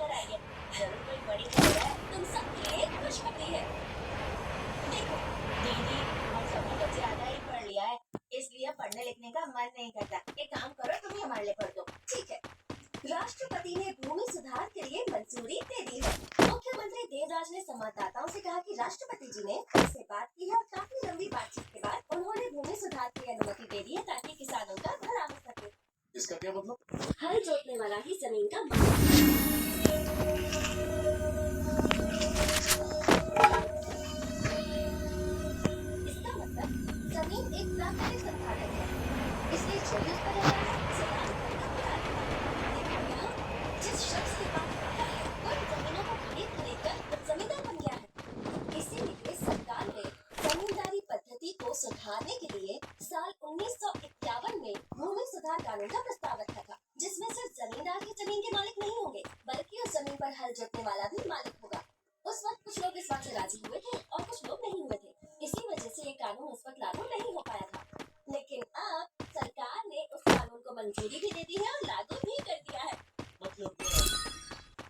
लेकर आएंगे। जरूर कोई बड़ी खबर है तुम सबके लिए खुशखबरी है। देखो दीदी, हम सबने तो ज्यादा ही पढ़ लिया है, इसलिए पढ़ने लिखने का मन नहीं करता। एक काम करो, तुम ही हमारे लिए पढ़ दो। ठीक है। राष्ट्रपति ने भूमि सुधार के लिए मंजूरी दे दी है। मुख्यमंत्री देवराज ने संवाददाताओं से कहा कि राष्ट्रपति जी ने उससे बात की है और काफी लंबी बातचीत के बाद उन्होंने भूमि सुधार की अनुमति दे दी है ताकि किसानों का भला हो सके। इसका क्या मतलब? हल जोतने वाला ही जमीन का मालिक। इसका मतलब जमीन एक प्राकृतिक संसाधन है, इसलिए जो भी उस पर रहता है उसे दान करना प्यार करना। जिस शख्स के पास वाहन है वो इन जमीनों को खरीद कर जमींदार बन गया है। इसीलिए सरकार ने जमींदारी पद्धति को सुधारने के लिए साल 1951 में भूमि सुधार कानून का प्रस्ताव रखा था, जिसमें सिर्फ जमींदार ही जमीन के मालिक नहीं होंगे बल्कि उस जमीन पर हल जोतने वाला भी मालिक होगा। उस वक्त कुछ लोग इस बात से राजी हुए थे और कुछ लोग नहीं हुए थे। इसी वजह से ये कानून उस वक्त लागू नहीं हो पाया था, लेकिन अब सरकार ने उस कानून को मंजूरी भी दे दी है और लागू भी कर दिया है। मतलब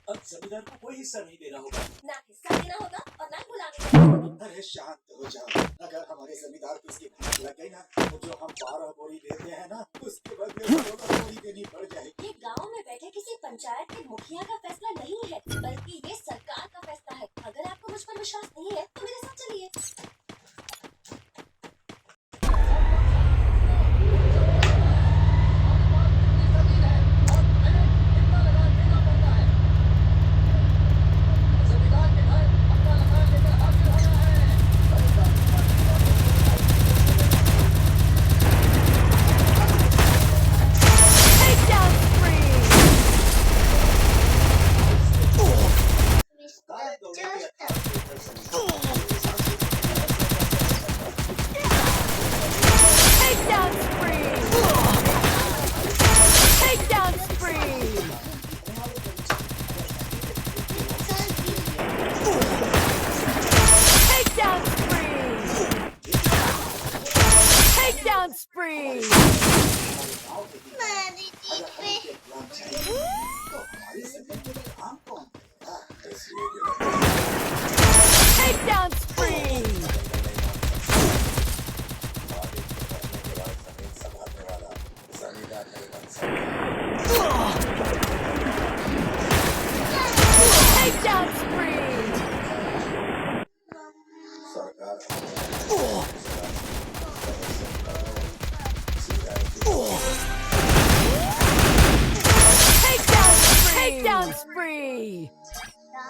अब जमींदार को कोई हिस्सा नहीं देना होगा, ना हिस्सा देना होगा और ना गुलामी करनी होगी। अरे शांत हो जाओ। अगर हमारे जमींदार को इसकी भूख लग गई ना, तो जो हम 12 बोरी देते हैं ना, उसके बदले 14 बोरी देनी पड़ जाएगी। ये गाँव में बैठे किसी पंचायत के मुखिया का फैसला नहीं है, बल्कि ये सरकार का फैसला है। अगर आपको मुझ पर विश्वास नहीं है तो मेरे साथ चलिए।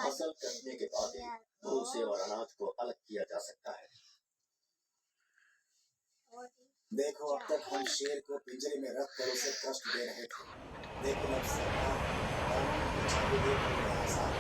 फसल कटने के बाद भूसे और अनाज को अलग किया जा सकता है। देखो, अब तक हम शेर को पिंजरे में रखकर उसे कष्ट दे रहे थे, लेकिन अब सरकार कानून को छापे देकर आसान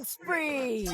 spree!